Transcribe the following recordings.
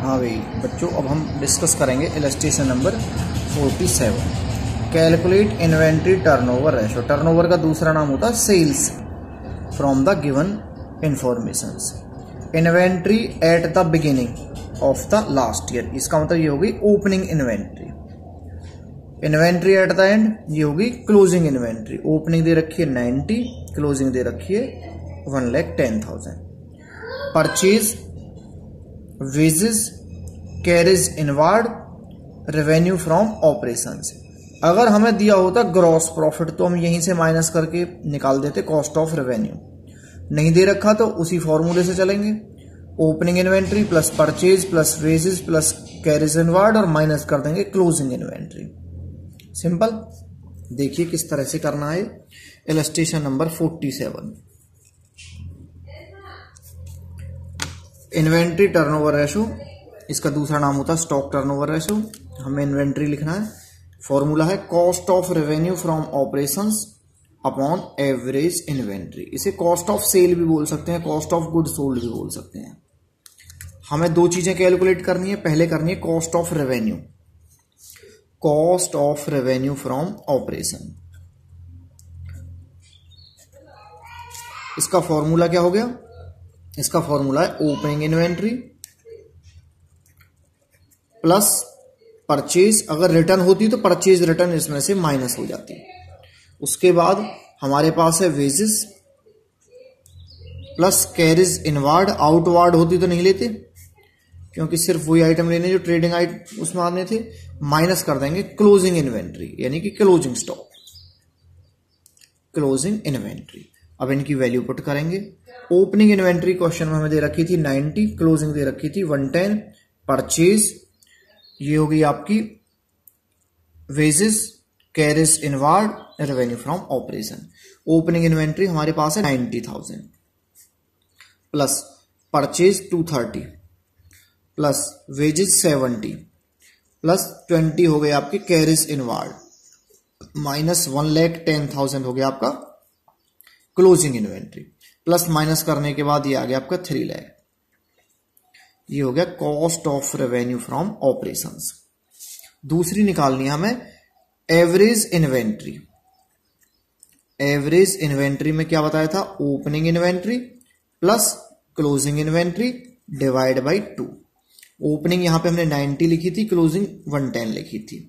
हाँ भाई बच्चों, अब हम डिस्कस करेंगे illustration number 47। Calculate inventory turnover ratio. Turnover का दूसरा नाम होता है sales from the given informations. Inventory at the beginning of the last year, इसका मतलब ये होगी opening inventory. Inventory at the end ये होगी क्लोजिंग इन्वेंट्री। ओपनिंग दे रखी है 90, क्लोजिंग दे रखी है 1,10,000। Purchase, wages, carriage inward, revenue from operations. अगर हमें दिया होता ग्रॉस प्रॉफिट तो हम यहीं से माइनस करके निकाल देते कॉस्ट ऑफ रेवेन्यू। नहीं दे रखा तो उसी फॉर्मूले से चलेंगे। Opening inventory plus purchase plus wages plus carriage inward और माइनस कर देंगे क्लोजिंग इन्वेंट्री। सिंपल। देखिए किस तरह से करना है। Illustration number 47। Inventory turnover ratio, इसका दूसरा नाम होता है स्टॉक टर्नओवर रेशो। हमें इन्वेंट्री लिखना है। फॉर्मूला है cost of revenue from operations upon average inventory. इसे कॉस्ट ऑफ सेल भी बोल सकते हैं, कॉस्ट ऑफ गुड सोल्ड भी बोल सकते हैं। हमें दो चीजें कैलकुलेट करनी है। पहले करनी है cost of revenue, cost of revenue from operation. इसका फॉर्मूला क्या हो गया? इसका फॉर्मूला है ओपनिंग इन्वेंट्री प्लस परचेज। अगर रिटर्न होती तो परचेज रिटर्न इसमें से माइनस हो जाती। उसके बाद हमारे पास है wages plus carriage inward. Outward होती तो नहीं लेते क्योंकि सिर्फ वही आइटम लेने जो ट्रेडिंग आइटम उसमें आने थे। माइनस कर देंगे क्लोजिंग इन्वेंट्री यानी कि क्लोजिंग स्टॉक, क्लोजिंग इन्वेंट्री। अब इनकी वैल्यू पुट करेंगे। ओपनिंग इन्वेंट्री क्वेश्चन में हमें दे रखी थी 90, क्लोजिंग दे रखी थी 110। परचेज ये होगी आपकी wages, carriage inward, revenue from operation. Opening inventory हमारे पास है 90,000 plus purchase 230 plus wages 70 plus 20 हो गए आपके कैरेज इनवार्ड माइनस 1,10,000 हो गया आपका क्लोजिंग इन्वेंट्री। प्लस माइनस करने के बाद ये आ गया आपका 3 लाख। ये हो गया cost of revenue from operations. दूसरी निकालनी है हमें एवरेज इन्वेंट्री। एवरेज इन्वेंट्री में क्या बताया था? Opening inventory plus closing inventory divide by 2। Opening यहां पे हमने 90 लिखी थी, क्लोजिंग 110 लिखी थी।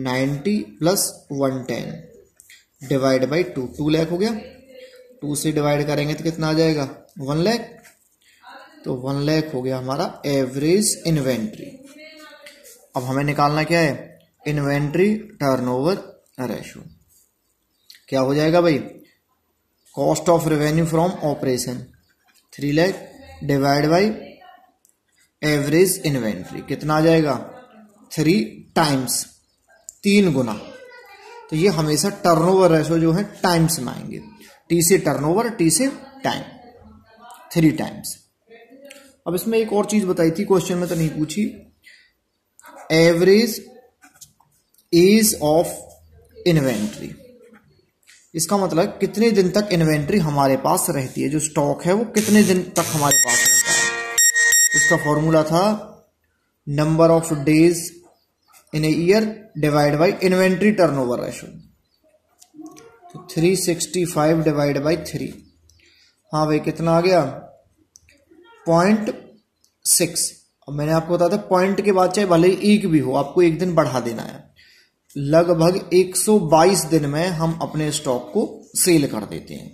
90 प्लस 110 डिवाइड बाई 2, 2 लाख हो गया। 2 से डिवाइड करेंगे तो कितना आ जाएगा? 1 लाख। तो 1 लाख हो गया हमारा एवरेज इन्वेंट्री। अब हमें निकालना क्या है? Inventory turnover ratio. क्या हो जाएगा भाई? Cost of revenue from operation 3 lakh divide by average inventory. कितना आ जाएगा? 3 टाइम्स, 3 गुना। तो ये हमेशा टर्नओवर रेशो जो है टाइम्स में आएंगे। टी से टर्नओवर, टी से टाइम, 3 टाइम्स। अब इसमें एक और चीज बताई थी, क्वेश्चन में तो नहीं पूछी। एवरेज एज ऑफ इन्वेंट्री, इसका मतलब कितने दिन तक इन्वेंट्री हमारे पास रहती है, जो स्टॉक है वो कितने दिन तक हमारे पास रहता है। इसका फॉर्मूला था number of days in a year divide by inventory turnover ratio. तो 365 डिवाइड बाई 3, हाँ भाई कितना आ गया? 0.6। अब मैंने आपको बताया था पॉइंट के बाद चाहे भले ही एक भी हो, आपको एक दिन बढ़ा देना है। लगभग 122 दिन में हम अपने स्टॉक को सेल कर देते हैं।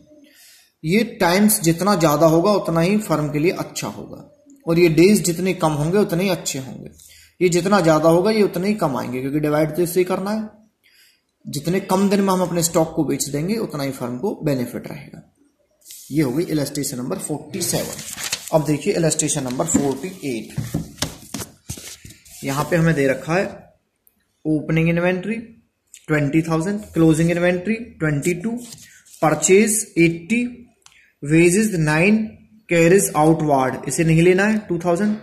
ये टाइम्स जितना ज्यादा होगा उतना ही फर्म के लिए अच्छा होगा, और ये डेज जितने कम होंगे उतने ही अच्छे होंगे। ये जितना ज्यादा होगा ये उतने ही कम आएंगे, क्योंकि डिवाइड तो इससे ही करना है। जितने कम दिन में हम अपने स्टॉक को बेच देंगे उतना ही फर्म को बेनिफिट रहेगा। ये होगी इलस्ट्रेशन नंबर 47। अब देखिए इलस्ट्रेशन नंबर 48। यहां पे हमें दे रखा है opening inventory 20,000, closing inventory 22, purchase 80, wages 9, carriage outward इसे नहीं लेना है 2000।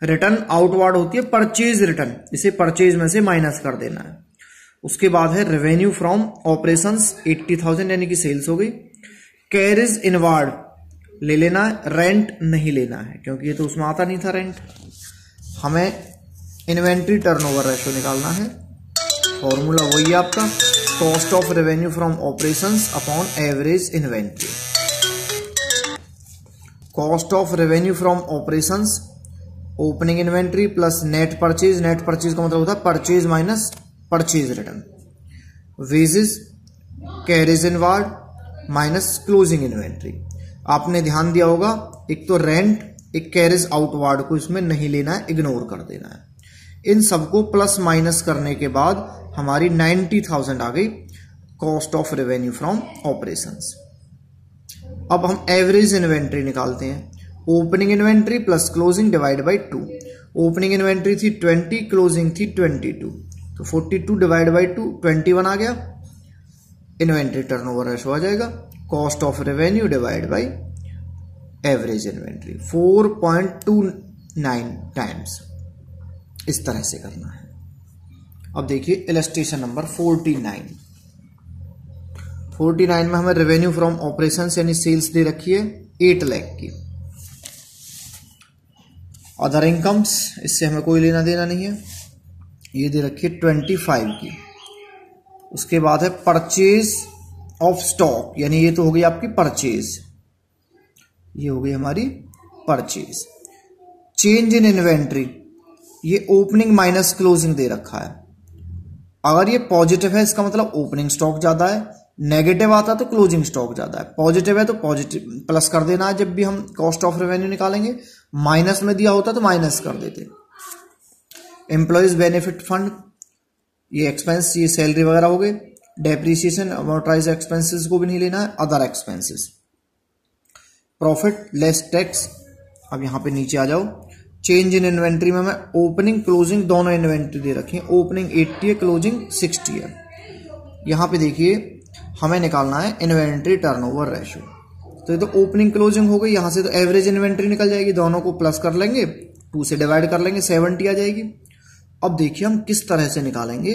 रिटर्न आउटवार्ड होती है परचेज रिटर्न, इसे परचेज में से माइनस कर देना है। उसके बाद है रेवेन्यू फ्रॉम ऑपरेशंस 80,000 यानी कि सेल्स हो गई। कैरेज इनवार्ड ले लेना है, रेंट नहीं लेना है क्योंकि ये तो उसमें आता नहीं था रेंट। हमें इन्वेंट्री टर्नओवर रेशो निकालना है। फॉर्मूला वही है आपका, cost of revenue from operations upon average inventory. Cost of revenue from operations opening inventory plus net purchase. Net purchase का मतलब होता है purchase minus purchase return. Wages carriage inward minus closing inventory. आपने ध्यान दिया होगा, एक तो रेंट, एक कैरेज आउटवार्ड को इसमें नहीं लेना है, इग्नोर कर देना है। इन सबको प्लस माइनस करने के बाद हमारी 90,000 आ गई cost of revenue from operations. अब हम एवरेज इन्वेंट्री निकालते हैं। Opening inventory plus closing divide by 2। Opening inventory थी 20, क्लोजिंग थी 22, तो 42 डिवाइड बाई 2 21 आ गया। इन्वेंट्री टर्नओवर रेशो आ जाएगा cost of revenue divide by average inventory 4.29 times. इस तरह से करना है। अब देखिए इलस्ट्रेशन नंबर 49। 49 में हमें रेवेन्यू फ्रॉम ऑपरेशंस यानी सेल्स दे रखी है 8 लाख की। अदर इनकम्स, इससे हमें कोई लेना देना नहीं है, ये दे रखी है 25 की। उसके बाद है परचेज ऑफ स्टॉक, यानी ये तो हो गई आपकी परचेज, ये हो गई हमारी परचेज। चेंज इन इन्वेंट्री, ये ओपनिंग माइनस क्लोजिंग दे रखा है। अगर ये पॉजिटिव है इसका मतलब ओपनिंग स्टॉक ज्यादा है, नेगेटिव आता तो क्लोजिंग स्टॉक ज्यादा है। पॉजिटिव है तो पॉजिटिव प्लस कर देना है जब भी हम कॉस्ट ऑफ रेवेन्यू निकालेंगे। माइनस में दिया होता तो माइनस कर देते। एम्प्लॉयज बेनिफिट फंड, ये एक्सपेंस, ये सैलरी वगैरह हो गए। डेप्रीसिएशन अमोर्टाइज एक्सपेंसेस को भी नहीं लेना है। Other expenses, profit less tax. अब यहां पे नीचे आ जाओ। चेंज इन इन्वेंट्री में मैं ओपनिंग क्लोजिंग दोनों इन्वेंट्री दे रखी है। ओपनिंग 80 है, क्लोजिंग 60 है। यहां पे देखिए हमें निकालना है इन्वेंट्री टर्नओवर रेशो। तो ये तो ओपनिंग क्लोजिंग हो गई, यहां से तो एवरेज इन्वेंट्री निकल जाएगी। दोनों को प्लस कर लेंगे, 2 से डिवाइड कर लेंगे, 70 आ जाएगी। अब देखिए हम किस तरह से निकालेंगे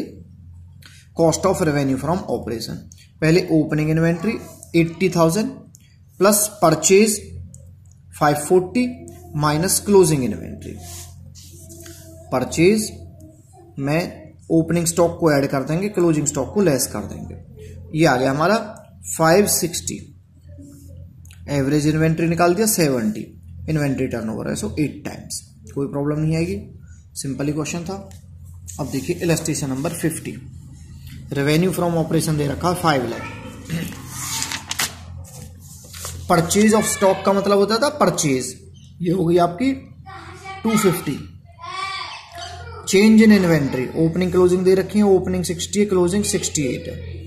cost of revenue from operation. पहले opening inventory 80,000 plus purchase 540 minus closing inventory. Purchase में ओपनिंग स्टॉक को ऐड कर देंगे, क्लोजिंग स्टॉक को लेस कर देंगे। ये आ गया हमारा 560। एवरेज इन्वेंट्री निकाल दिया 70। Inventory turnover ratio 8 times. कोई प्रॉब्लम नहीं आएगी, सिंपल ही क्वेश्चन था। अब देखिए illustration number 50। Revenue from operation दे रखा 5 लाख। परचेज ऑफ स्टॉक का मतलब होता था परचेज, ये हो गई आपकी 250। Change in inventory, opening closing दे रखी है। ओपनिंग 60 है, क्लोजिंग 68 है।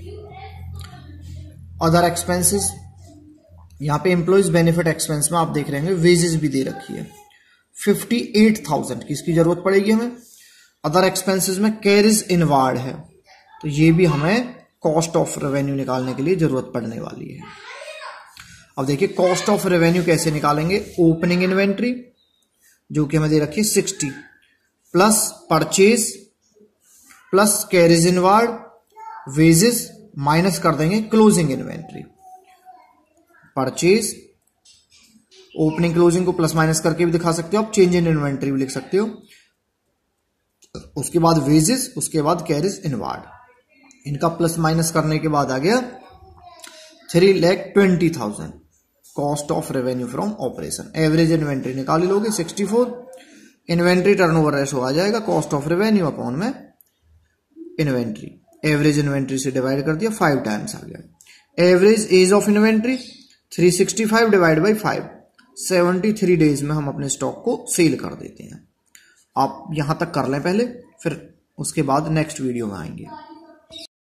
अदर एक्सपेंसेस, यहां पे एम्प्लॉयज बेनिफिट एक्सपेंस में आप देख रहे हैं वेजेस भी दे रखी है 58,000 की, इसकी जरूरत पड़ेगी हमें। अदर एक्सपेंसेस में कैरेज इनवार्ड है, तो ये भी हमें कॉस्ट ऑफ रेवेन्यू निकालने के लिए जरूरत पड़ने वाली है। अब देखिए कॉस्ट ऑफ रेवेन्यू कैसे निकालेंगे। ओपनिंग इन्वेंट्री जो कि हमें दे रखी है 60 plus purchase plus carriage inward wages minus कर देंगे closing inventory. Purchase opening closing को प्लस माइनस करके भी दिखा सकते हो आप, चेंज इन इन्वेंट्री भी लिख सकते हो। उसके बाद वेजेस, उसके बाद कैरेज इनवार्ड। इनका प्लस माइनस करने के बाद आ गया 3,20,000 cost of revenue from operation. Average inventory निकाल लोगे 64। इन्वेंट्री टर्नओवर रेशो आ जाएगा कॉस्ट ऑफ रेवेन्यू अपॉन में इन्वेंट्री। एवरेज इन्वेंट्री से डिवाइड कर दिया, 5 टाइम्स आ गया। Average age of inventory 365 divide by 5, 73 days में हम अपने स्टॉक को सेल कर देते हैं। आप यहां तक कर लें पहले, फिर उसके बाद नेक्स्ट वीडियो में आएंगे।